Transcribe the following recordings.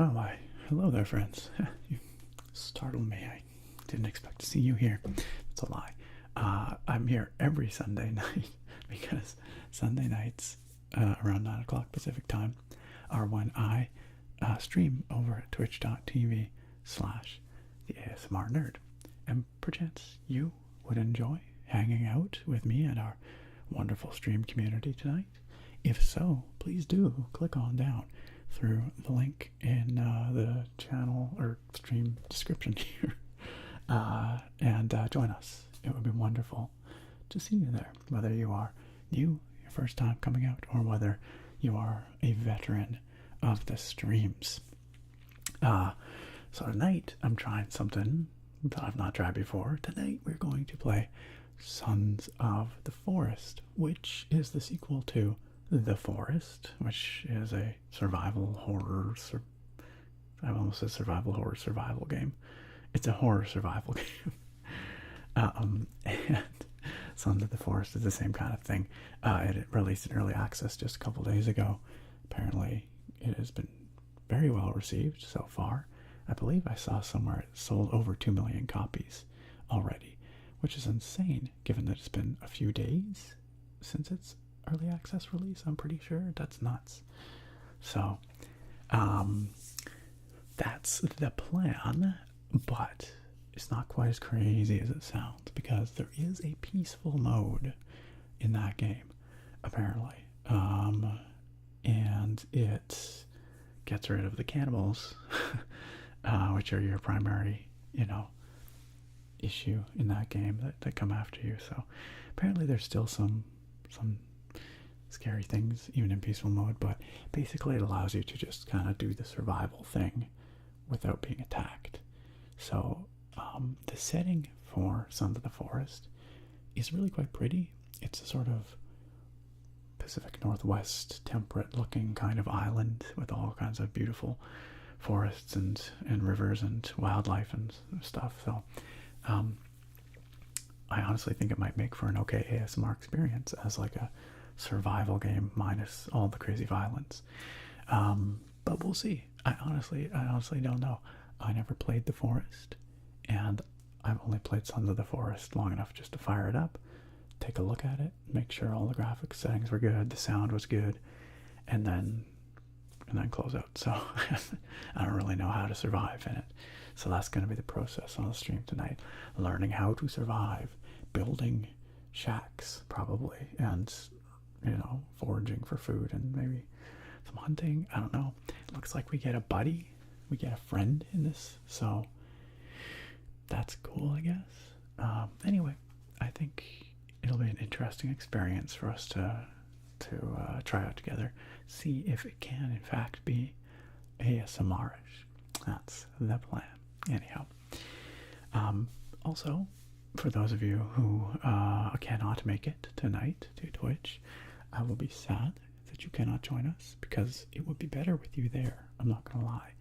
Oh my, hello there, friends. You startled me. I didn't expect to see you here. It's a lie. I'm here every Sunday night because Sunday nights around 9 o'clock Pacific time are when I stream over at twitch.tv/the ASMR Nerd. And perchance you would enjoy hanging out with me and our wonderful stream community tonight. If so, please do click on down through the link in the channel or stream description here and join us. It would be wonderful to see you there, whether you are new, your first time coming out, or whether you are a veteran of the streams. So tonight I'm trying something that I've not tried before. Tonight we're going to play Sons of the Forest, which is the sequel to The Forest, which is a survival horror, I almost said survival horror survival game. It's a horror survival game. And Sons of the Forest is the same kind of thing. It released in early access just a couple days ago. Apparently it has been very well received so far. I believe I saw somewhere it sold over 2 million copies already, which is insane given that it's been a few days since its early access release. I'm pretty sure that's nuts. So that's the plan, but it's not quite as crazy as it sounds because there is a peaceful mode in that game apparently, and it gets rid of the cannibals which are your primary issue in that game that come after you. So apparently there's still some scary things even in peaceful mode, but basically it allows you to just kind of do the survival thing without being attacked. So the setting for Sons of the Forest is really quite pretty. It's a sort of Pacific Northwest temperate looking kind of island with all kinds of beautiful forests and rivers and wildlife and stuff. So I honestly think it might make for an okay ASMR experience as like a survival game minus all the crazy violence. But we'll see. I honestly don't know. I never played The Forest, and I've only played Sons of the Forest long enough just to fire it up, take a look at it, make sure all the graphics settings were good, the sound was good, and then close out. So I don't really know how to survive in it. So that's going to be the process on the stream tonight. Learning how to survive, building shacks probably, and foraging for food and maybe some hunting. I don't know. It looks like we get a buddy, we get a friend in this, so that's cool, I guess. Anyway, I think it'll be an interesting experience for us to try out together, see if it can in fact be ASMR-ish. That's the plan. Anyhow, also for those of you who cannot make it tonight to Twitch, I will be sad that you cannot join us because it would be better with you there, I'm not gonna lie.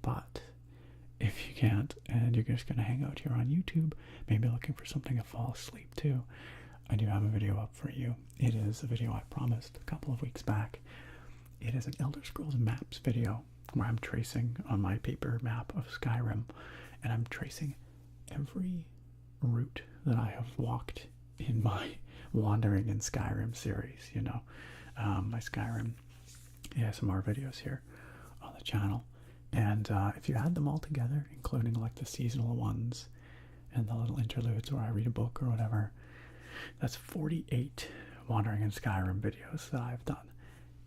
But if you can't and you're just gonna hang out here on YouTube, maybe looking for something to fall asleep to, I do have a video up for you. It is a video I promised a couple of weeks back. It is an Elder Scrolls Maps video where I'm tracing on my paper map of Skyrim, and I'm tracing every route that I have walked in my Wandering in Skyrim series, my Skyrim ASMR videos here on the channel. And if you add them all together, including like the seasonal ones and the little interludes where I read a book or whatever, that's 48 Wandering in Skyrim videos that I've done.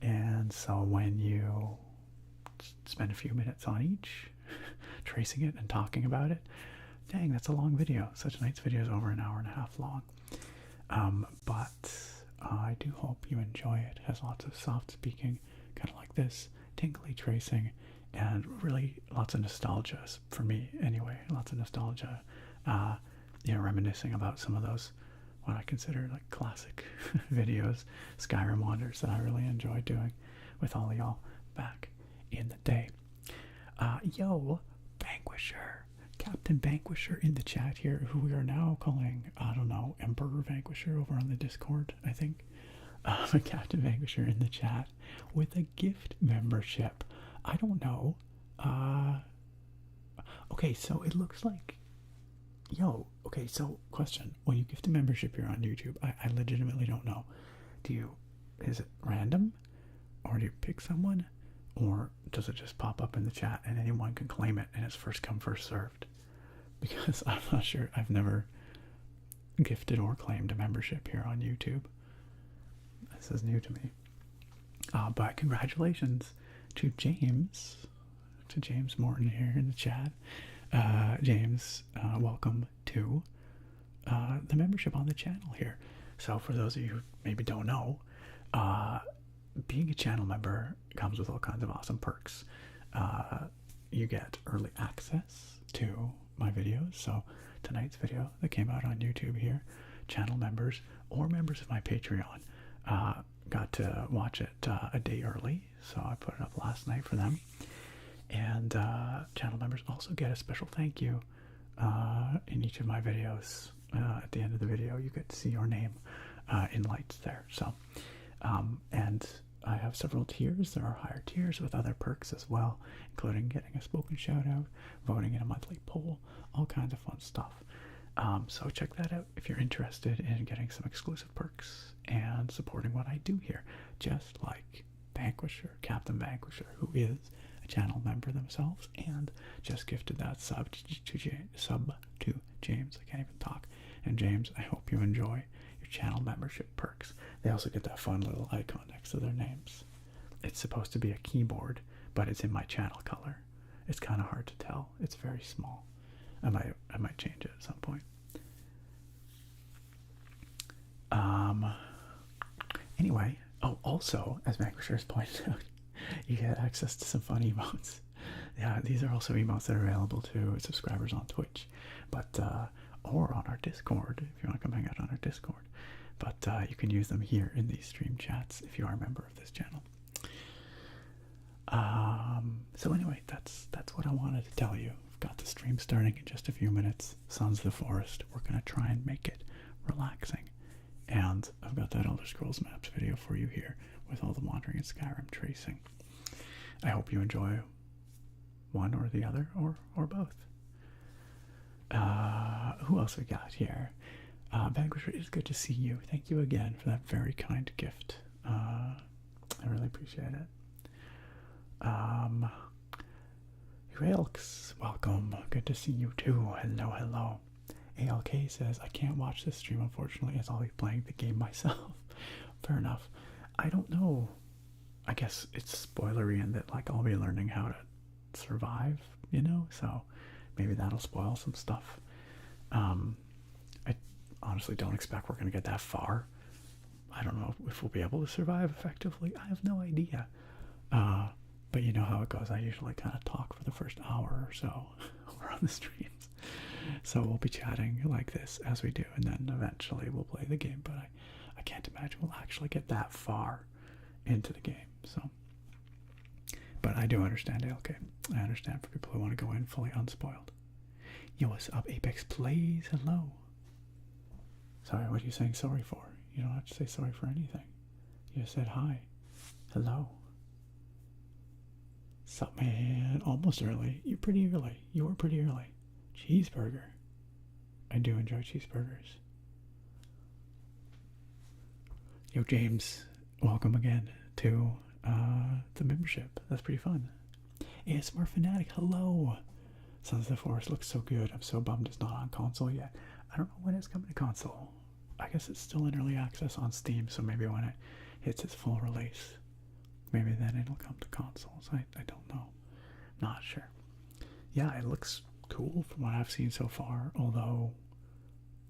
And so when you spend a few minutes on each, tracing it and talking about it, dang, that's a long video. So tonight's video is over an hour and a half long. But I do hope you enjoy it. It has lots of soft speaking, kind of like this, tingly tracing, and really lots of nostalgia, for me anyway, lots of nostalgia, reminiscing about some of those, what I consider like classic videos, Skyrim wanders that I really enjoyed doing with all of y'all back in the day. Yo, Vanquisher, Captain Vanquisher in the chat here, who we are now calling, I don't know, Emperor Vanquisher over on the Discord, I think. Captain Vanquisher in the chat with a gift membership. I don't know. Okay, so it looks like, okay, so question. When you gift a membership here on YouTube, I legitimately don't know. Is it random? Or do you pick someone? Or does it just pop up in the chat and anyone can claim it and it's first come, first served? Because I'm not sure. I've never gifted or claimed a membership here on YouTube. This is new to me. But congratulations to James Morton here in the chat. James, welcome to the membership on the channel here. So for those of you who maybe don't know, being a channel member comes with all kinds of awesome perks. You get early access to my videos. So tonight's video that came out on YouTube here, channel members or members of my Patreon got to watch it a day early. So I put it up last night for them. And channel members also get a special thank you in each of my videos. At the end of the video, you get to see your name in lights there. So, and I have several tiers. There are higher tiers with other perks as well, including getting a spoken shout out, voting in a monthly poll, all kinds of fun stuff. So check that out if you're interested in getting some exclusive perks and supporting what I do here, just like Vanquisher, Captain Vanquisher, who is a channel member themselves and just gifted that sub to James. I can't even talk. And James, I hope you enjoy your channel membership perks. They also get that fun little icon next to their names. It's supposed to be a keyboard, but it's in my channel color. It's kind of hard to tell. It's very small. I might change it at some point. Anyway, also, as Vanquisher's pointed out, you get access to some fun emotes. Yeah, these are also emotes that are available to subscribers on Twitch, but or on our Discord if you want to come hang out on our Discord. But you can use them here in these stream chats if you are a member of this channel. So anyway, that's what I wanted to tell you. I've got the stream starting in just a few minutes. Sons of the Forest. We're gonna try and make it relaxing. And I've got that Elder Scrolls Maps video for you here with all the wandering in Skyrim tracing. I hope you enjoy one or the other, or both. Who else we got here? Vanquisher, it's good to see you. Thank you again for that very kind gift. I really appreciate it. Railks, welcome. Good to see you too. Hello, hello. ALK says, I can't watch this stream, unfortunately, as I'll be playing the game myself. Fair enough. I don't know. I guess it's spoilery in that, like, I'll be learning how to survive, so maybe that'll spoil some stuff. I honestly don't expect we're going to get that far. I don't know if we'll be able to survive effectively. I have no idea. But you know how it goes. I usually kind of talk for the first hour or so over on the streams. So we'll be chatting like this as we do, and then eventually we'll play the game. But I can't imagine we'll actually get that far into the game. So, but I do understand ALK. I understand for people who want to go in fully unspoiled. Yo, what's up, Apex Plays? Hello. Sorry, what are you saying sorry for? You don't have to say sorry for anything. You just said hi. Hello. Sup, man? Almost early. You're pretty early. You were pretty early. Cheeseburger. I do enjoy cheeseburgers. Yo, James. Welcome again to the membership. That's pretty fun. ASMR Fanatic. Hello. Sons of the Forest looks so good. I'm so bummed it's not on console yet. I don't know when it's coming to console. I guess it's still in early access on Steam, so maybe when it hits its full release, maybe then it'll come to consoles. I don't know. Not sure. Yeah, it looks cool from what I've seen so far, although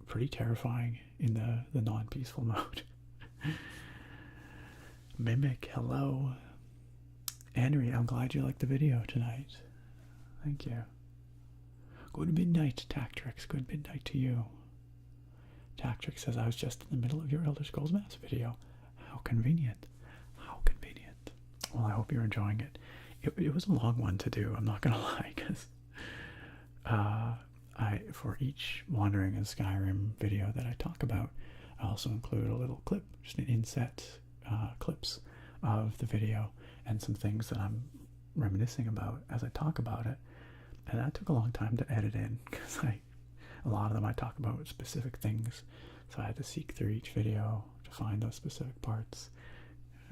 pretty terrifying in the non-peaceful mode. Mimic, hello. Henry, I'm glad you liked the video tonight. Thank you. Good midnight, Tactrix. Good midnight to you. Tactrix says, I was just in the middle of your Elder Scrolls Maps video. How convenient. How convenient. Well, I hope you're enjoying it. It was a long one to do, I'm not going to lie, because for each Wandering in Skyrim video that I talk about, I also include a little clip, just an inset clips of the video and some things that I'm reminiscing about as I talk about it. And that took a long time to edit in because a lot of them I talk about specific things. So I had to seek through each video to find those specific parts,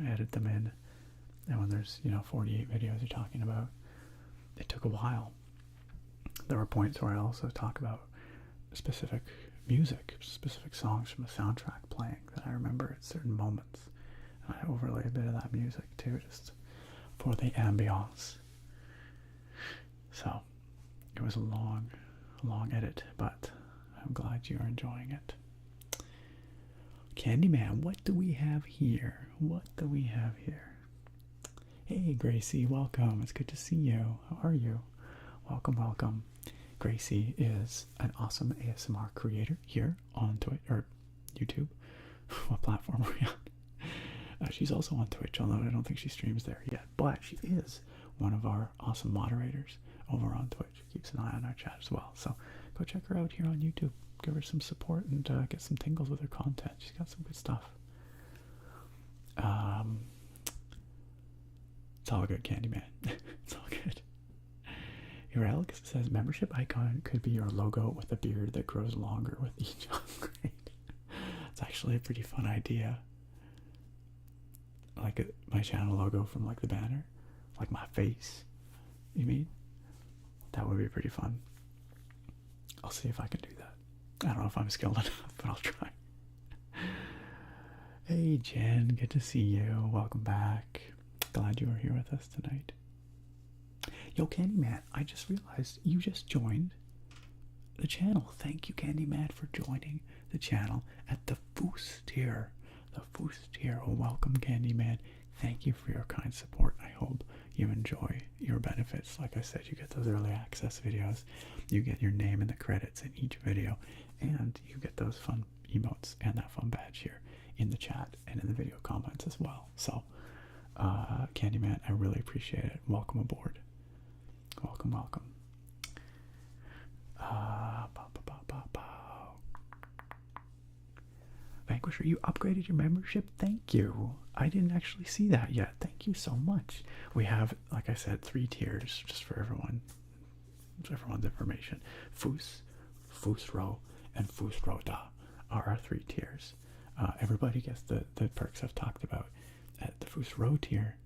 edit them in. And when there's, 48 videos you're talking about, it took a while. There were points where I also talk about specific music, specific songs from the soundtrack playing that I remember at certain moments. And I overlay a bit of that music too, just for the ambiance. So it was a long edit, but I'm glad you're enjoying it. Candyman, what do we have here? What do we have here? Hey, Gracie, welcome. It's good to see you. How are you? Welcome, welcome. Gracie is an awesome ASMR creator here on Twitch, or YouTube. What platform are we on? She's also on Twitch, although I don't think she streams there yet. But she is one of our awesome moderators over on Twitch. Keeps an eye on our chat as well. So go check her out here on YouTube. Give her some support and get some tingles with her content. She's got some good stuff. It's all good, Candyman. It's all good. Your Alex says membership icon could be your logo with a beard that grows longer with each upgrade. It's actually a pretty fun idea. Like my channel logo from like the banner, like my face. You mean? That would be pretty fun. I'll see if I can do that. I don't know if I'm skilled enough, but I'll try. Hey Jen, good to see you. Welcome back. Glad you are here with us tonight. Yo, Candyman, I just realized you just joined the channel. Thank you, Candyman, for joining the channel at the Foos tier. The Foos tier. Oh, welcome, Candyman. Thank you for your kind support. I hope you enjoy your benefits. Like I said, you get those early access videos. You get your name in the credits in each video. And you get those fun emotes and that fun badge here in the chat and in the video comments as well. So, Candyman, I really appreciate it. Welcome aboard. Welcome, welcome. Vanquisher, you upgraded your membership? Thank you. I didn't actually see that yet. Thank you so much. We have, like I said, 3 tiers just for everyone. Just everyone's information. Foos, Foosro, and Foosroda are our 3 tiers. Everybody gets the perks I've talked about. At the Foosro tier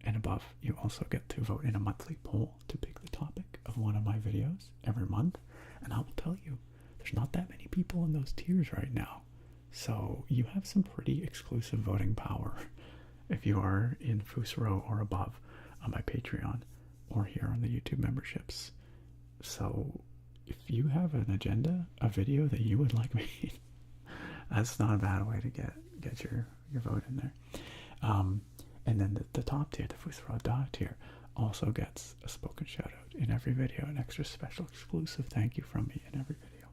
and above, you also get to vote in a monthly poll to pick the topic of one of my videos every month. And I will tell you, there's not that many people in those tiers right now. So you have some pretty exclusive voting power if you are in Foosro or above on my Patreon or here on the YouTube memberships. So if you have an agenda, a video that you would like me, that's not a bad way to get your vote in there. And then the top tier, the Foosro tier, also gets a spoken shout out in every video, an extra special exclusive thank you from me in every video.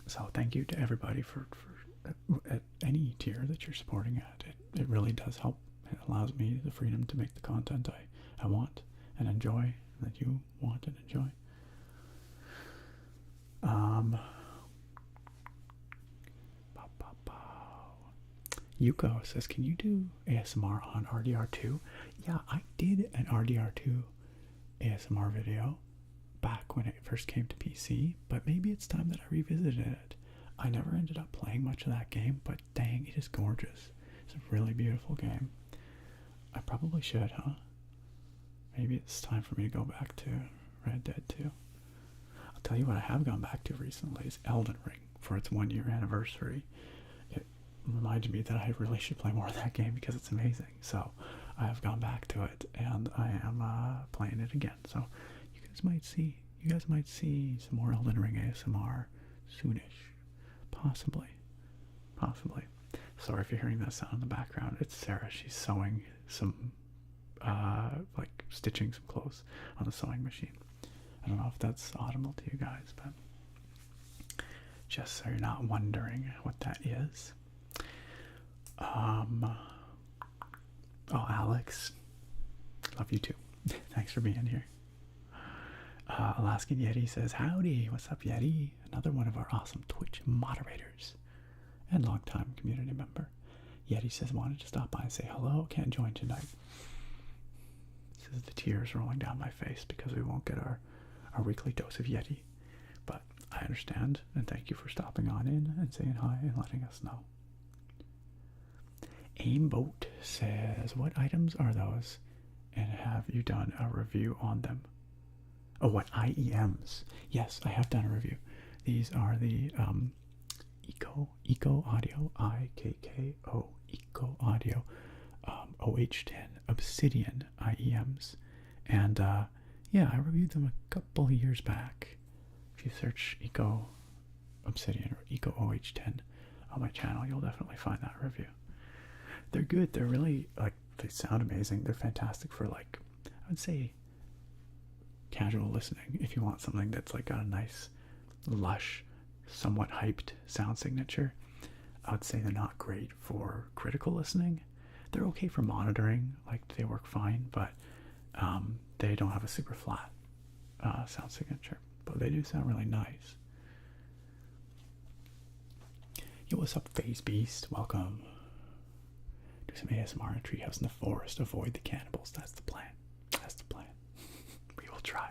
So thank you to everybody for at any tier that you're supporting at. It really does help. It allows me the freedom to make the content I want and enjoy, that you want and enjoy. Yuko says, can you do ASMR on RDR2? Yeah, I did an RDR2 ASMR video back when it first came to PC, but maybe it's time that I revisited it. I never ended up playing much of that game, but dang, it is gorgeous. It's a really beautiful game. I probably should, huh? Maybe it's time for me to go back to Red Dead 2. I'll tell you what I have gone back to recently is Elden Ring for its 1-year anniversary. It reminded me that I really should play more of that game because it's amazing. So I have gone back to it and I am playing it again. So you guys might see some more Elden Ring ASMR soonish. Possibly. Sorry if you're hearing that sound in the background. It's Sarah. She's sewing some, like stitching some clothes on the sewing machine. I don't know if that's audible to you guys, but just so you're not wondering what that is. Oh, Alex, love you too. Thanks for being here. Alaskan Yeti says, howdy, what's up, Yeti? Another one of our awesome Twitch moderators and longtime community member. Yeti says, wanted to stop by and say hello, can't join tonight. is the tears rolling down my face because we won't get our weekly dose of Yeti. But I understand, and thank you for stopping on in and saying hi and letting us know. Aimboat says, what items are those? And have you done a review on them? Oh, what IEMs? Yes, I have done a review. These are the Eco Audio, IKKO, Eco Audio, OH10 Obsidian IEMs. And yeah, I reviewed them a couple years back. If you search Eco Obsidian or Eco OH10 on my channel, you'll definitely find that review. They're good. They're really, like, they sound amazing. They're fantastic for, like, I would say casual listening. If you want something that's like got a nice, lush, somewhat hyped sound signature, I would say they're not great for critical listening. They're okay for monitoring, like they work fine, but they don't have a super flat sound signature. But they do sound really nice. Yo, what's up, Phase Beast? Welcome. Do some ASMR in a treehouse in the forest. Avoid the cannibals. That's the plan. That's the plan. We will try.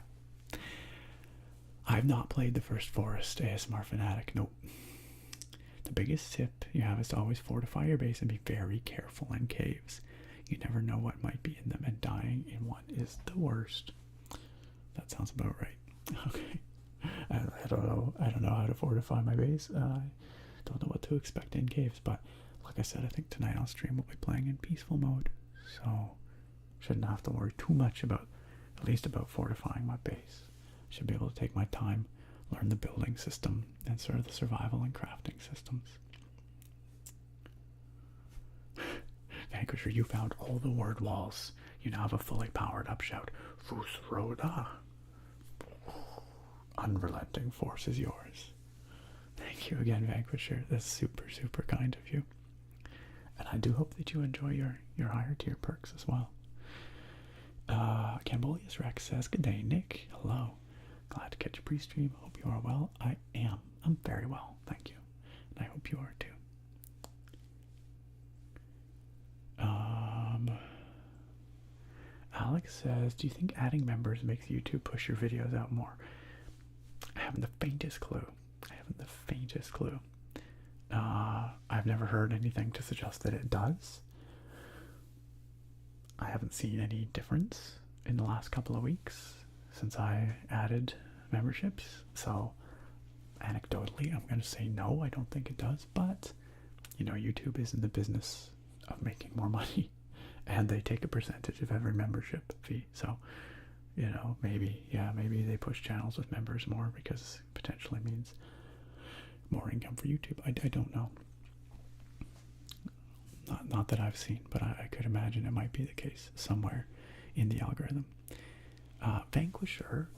I've not played the first Forest ASMR Fanatic. Nope. The biggest tip you have is to always fortify your base and be very careful in caves. You never know what might be in them, and dying in one is the worst. That sounds about right. Okay. I don't know. I don't know how to fortify my base. I don't know what to expect in caves, but like I said, I think tonight on stream we'll be playing in peaceful mode, so shouldn't have to worry too much about, at least about fortifying my base. Should be able to take my time, learn the building system, and sort of the survival and crafting systems. Vanquisher, you found all the word walls. You now have a fully powered up shout. Fus RØDE. Unrelenting force is yours. Thank you again, Vanquisher. That's super, super kind of you. And I do hope that you enjoy your higher tier perks as well. Cambolius Rex says, good day, Nick. Hello. Glad to catch a pre-stream. Hope you are well. I am. I'm very well. Thank you. And I hope you are too. Alex says, do you think adding members makes YouTube push your videos out more? I haven't the faintest clue. I've never heard anything to suggest that it does. I haven't seen any difference in the last couple of weeks since I added memberships, so anecdotally I'm going to say no, I don't think it does, but you know, YouTube is in the business of making more money, and they take a percentage of every membership fee, so you know, maybe they push channels with members more because potentially means more income for YouTube. I don't know. Not that I've seen, but I could imagine it might be the case somewhere in the algorithm. Vanquisher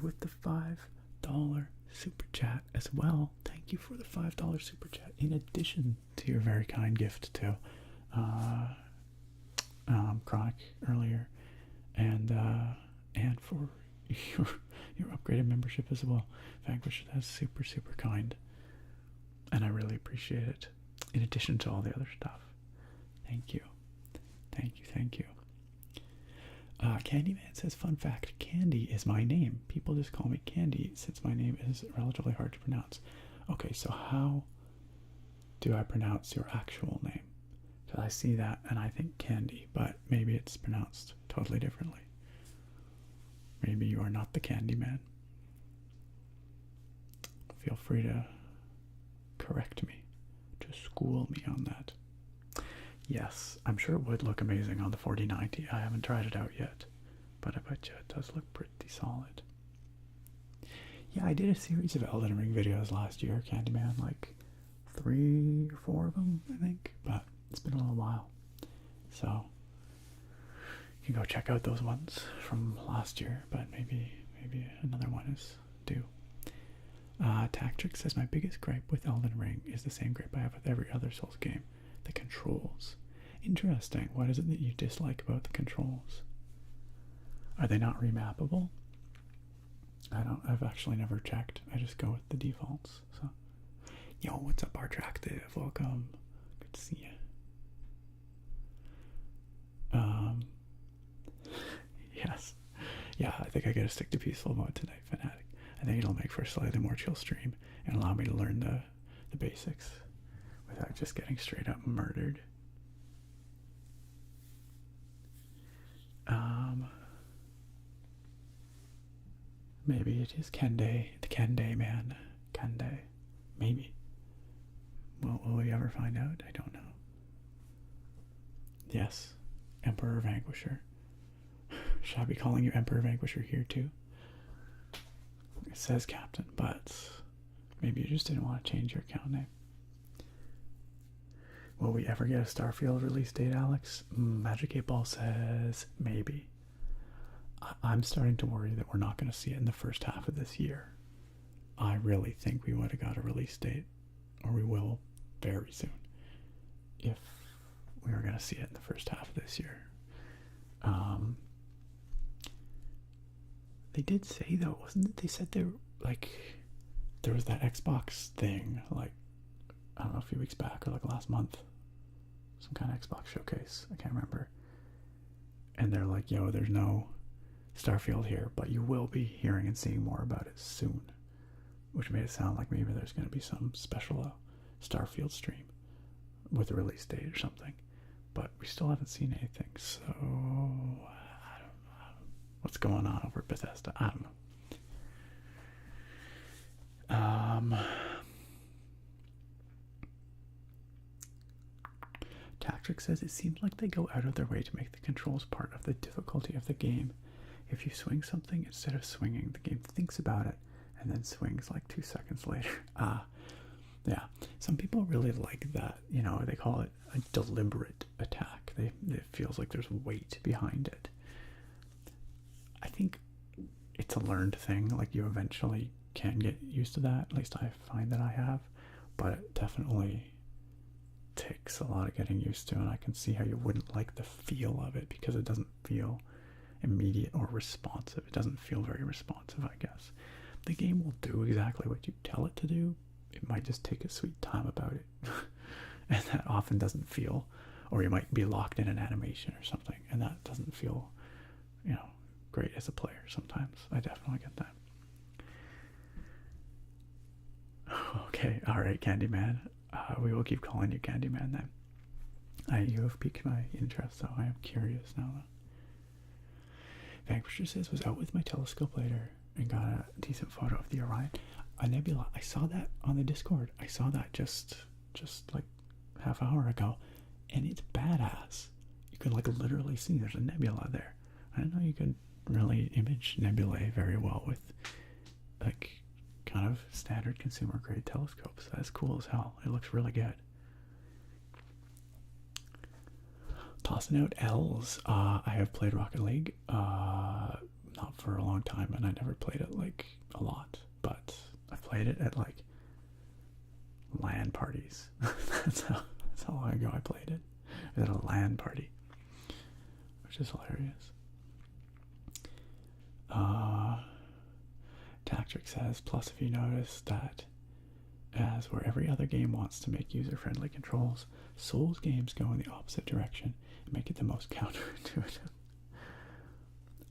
with the $5 super chat as well. Thank you for the $5 super chat, in addition to your very kind gift to Chronic earlier, and for your upgraded membership as well. Vanquisher, that's super, super kind, and I really appreciate it, in addition to all the other stuff. Thank you. Candyman says, fun fact, Candy is my name. People just call me Candy since my name is relatively hard to pronounce. Okay, so how do I pronounce your actual name? Because I see that and I think Candy, but maybe it's pronounced totally differently. Maybe you are not the Candyman. Feel free to correct me, to school me on that. Yes, I'm sure it would look amazing on the 4090. I haven't tried it out yet, but I bet you it does look pretty solid. Yeah, I did a series of Elden Ring videos last year, Candyman, like 3 or 4 of them, I think, but it's been a little while. So you can go check out those ones from last year, but maybe another one is due. Tactrix says, my biggest gripe with Elden Ring is the same gripe I have with every other Souls game. The controls. Interesting. What is it that you dislike about the controls? Are they not remappable? I've actually never checked. I just go with the defaults. So, yo, what's up, Artractive? Welcome. Good to see you. Yes. Yeah, I think I gotta stick to peaceful mode tonight, Fanatic. I think it'll make for a slightly more chill stream and allow me to learn the basics without just getting straight up murdered. Maybe it is Kende, the Kende man. Kende. Maybe. Will we ever find out? I don't know. Yes, Emperor Vanquisher. Should I be calling you Emperor Vanquisher here too? It says Captain, but maybe you just didn't want to change your account name. Will we ever get a Starfield release date, Alex? Magic 8 Ball says maybe. I'm starting to worry that we're not going to see it in the first half of this year. I really think we would have got a release date, or we will very soon, if we were going to see it in the first half of this year. They did say, though, wasn't it? They said there was that Xbox thing, like, I don't know, a few weeks back or like last month. Some kind of Xbox showcase. I can't remember. And they're like, yo, there's no Starfield here, but you will be hearing and seeing more about it soon. Which made it sound like maybe there's going to be some special Starfield stream with a release date or something. But we still haven't seen anything, so I don't know what's going on over at Bethesda. I don't know. Tactric says it seems like they go out of their way to make the controls part of the difficulty of the game. If you swing something, instead of swinging, the game thinks about it and then swings like 2 seconds later. Yeah. Some people really like that. You know, they call it a deliberate attack. It feels like there's weight behind it. I think it's a learned thing. Like, you eventually can get used to that. At least I find that I have. But it definitely takes a lot of getting used to, and I can see how you wouldn't like the feel of it because it doesn't feel immediate or responsive. It doesn't feel very responsive, I guess. The game will do exactly what you tell it to do. It might just take a sweet time about it. And that often doesn't feel, or you might be locked in an animation or something, and that doesn't feel, great as a player sometimes. I definitely get that. Okay, alright, Candyman. We will keep calling you Candyman then. You have piqued my interest, so I am curious now. Vanquisher says, was out with my telescope later and got a decent photo of the Orion. A nebula. I saw that on the Discord. I saw that just like half an hour ago, and it's badass. You can like literally see there's a nebula there. I didn't know you could really image nebulae very well with like kind of standard consumer grade telescopes. That's cool as hell. It looks really good. Tossing out L's. I have played Rocket League, not for a long time, and I never played it like a lot, but I played it at like LAN parties. that's how long ago I played it. It was at a LAN party, which is hilarious. Tactric says, plus if you notice that as where every other game wants to make user-friendly controls, Souls games go in the opposite direction and make it the most counterintuitive.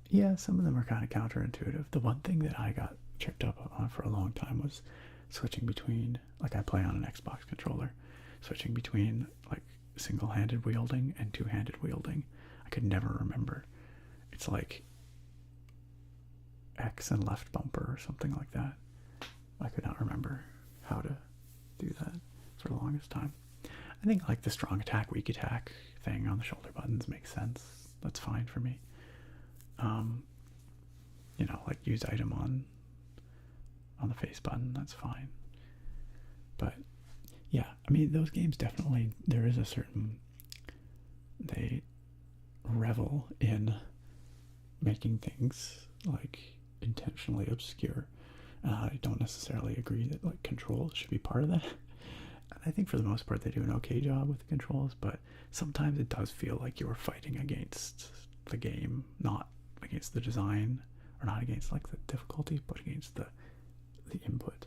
Yeah, some of them are kind of counterintuitive. The one thing that I got tripped up on for a long time was switching between, like, I play on an Xbox controller, switching between like single-handed wielding and two-handed wielding. I could never remember. It's like X and left bumper or something like that. I could not remember how to do that for the longest time. I think like the strong attack, weak attack thing on the shoulder buttons makes sense. That's fine for me. Like use item on the face button, that's fine. But yeah, I mean, those games definitely, there is a certain, they revel in making things like intentionally obscure. I don't necessarily agree that like controls should be part of that. I think for the most part they do an okay job with the controls, but sometimes it does feel like you are fighting against the game, not against the design, or not against like the difficulty, but against the input.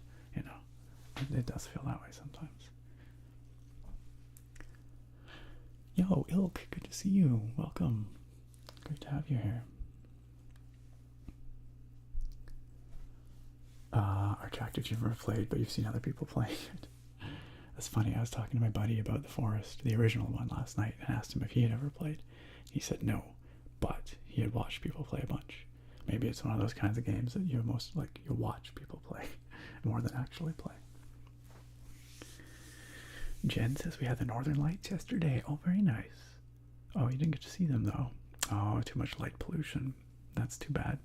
It does feel that way sometimes. Yo, Ilk, good to see you. Welcome. Great to have you here. Warcraft if you've never played, but you've seen other people playing it. That's funny. I was talking to my buddy about The Forest, the original one, last night, and asked him if he had ever played. He said no, but he had watched people play a bunch. Maybe it's one of those kinds of games that you most like. You watch people play more than actually play. Jen says we had the Northern Lights yesterday. Oh, very nice. Oh, you didn't get to see them though. Oh, too much light pollution. That's too bad.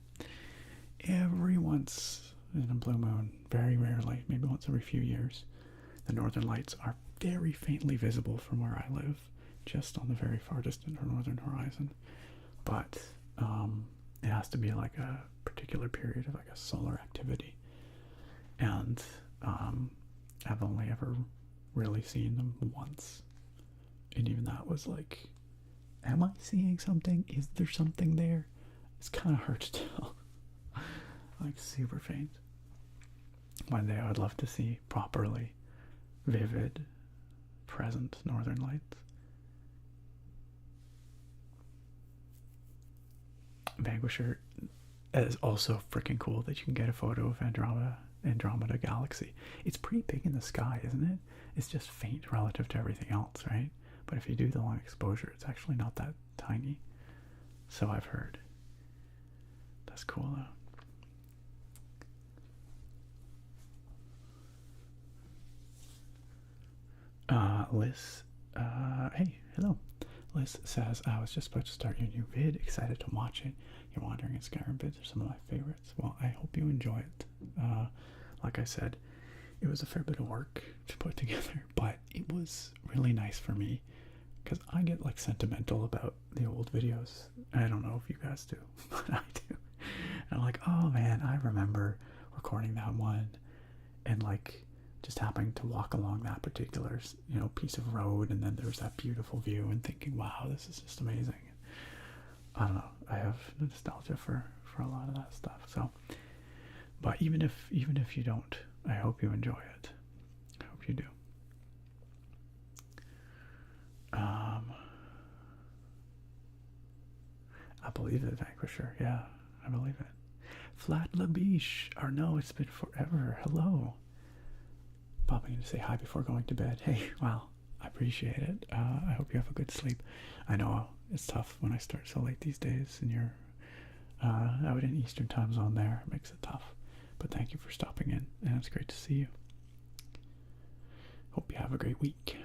Every once in a blue moon, very rarely, maybe once every few years, the Northern Lights are very faintly visible from where I live, just on the very far distant northern horizon. But it has to be like a particular period of, I guess, solar activity. And I've only ever really seen them once. And even that was like, am I seeing something? Is there something there? It's kind of hard to tell. Like super faint. One day I would love to see properly vivid, present Northern Lights. Vanquisher is also freaking cool that you can get a photo of Andromeda Galaxy. It's pretty big in the sky, isn't it? It's just faint relative to everything else, right? But if you do the long exposure, it's actually not that tiny. So I've heard. That's cool though. Liz, hey, hello. Liz says, I was just about to start your new vid, excited to watch it. You're Wandering in Skyrim vids are some of my favorites. Well, I hope you enjoy it. Like I said, it was a fair bit of work to put together, but it was really nice for me because I get like sentimental about the old videos. I don't know if you guys do, but I do. And I'm like, oh man, I remember recording that one and like just happening to walk along that particular, piece of road, and then there's that beautiful view, and thinking, wow, this is just amazing. I don't know, I have nostalgia for a lot of that stuff. So, but even if you don't, I hope you enjoy it. I hope you do. I believe it, Vanquisher. Yeah, I believe it. Flat Labiche, or no, it's been forever. Hello. Popping in to say hi before going to bed. Hey, wow, I appreciate it. I hope you have a good sleep. I know it's tough when I start so late these days, and you're out in Eastern time zone there. It makes it tough. But thank you for stopping in, and it's great to see you. Hope you have a great week.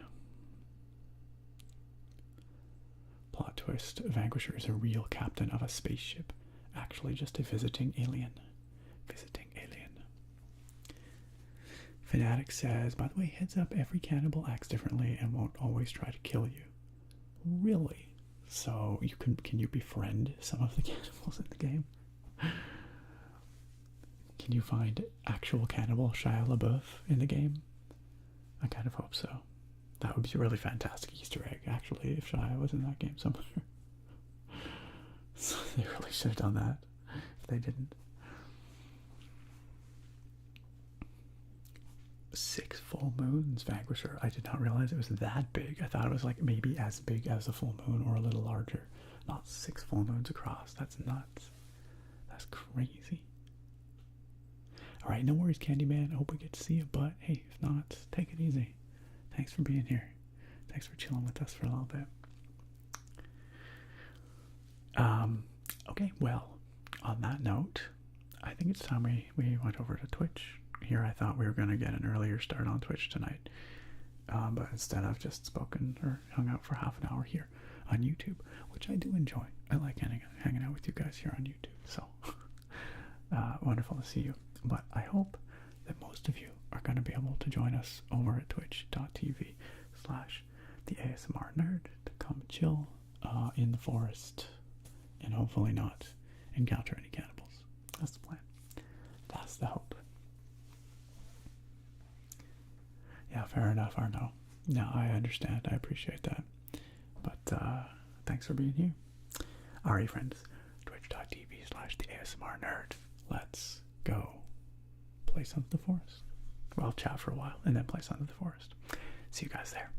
Plot twist, Vanquisher is a real captain of a spaceship. Actually just a visiting alien. Fanatic says, by the way, heads up, every cannibal acts differently and won't always try to kill you. Really? So can you befriend some of the cannibals in the game? Can you find actual cannibal Shia LaBeouf in the game? I kind of hope so. That would be a really fantastic Easter egg, actually, if Shia was in that game somewhere. So they really should have done that if they didn't. 6 full moons, Vanquisher. I did not realize it was that big. I thought it was like maybe as big as a full moon or a little larger. Not 6 full moons across. That's nuts. That's crazy. Alright, no worries, Candyman. I hope we get to see you, but hey, if not, take it easy. Thanks for being here. Thanks for chilling with us for a little bit. Okay, well, on that note, I think it's time we went over to Twitch. Here I thought we were going to get an earlier start on Twitch tonight, but instead I've just spoken or hung out for half an hour here on YouTube, which I do enjoy. I like hanging out with you guys here on YouTube, so wonderful to see you. But I hope that most of you are going to be able to join us over at twitch.tv/theASMRnerd to come chill in the forest and hopefully not encounter any cannibals. That's the plan. That's the hope. Yeah, fair enough, Arno. No, I understand. I appreciate that. But thanks for being here. Alright, friends. Twitch.tv/theASMRnerd. Let's go play Sons of the Forest. Well, chat for a while and then play Sons of the Forest. See you guys there.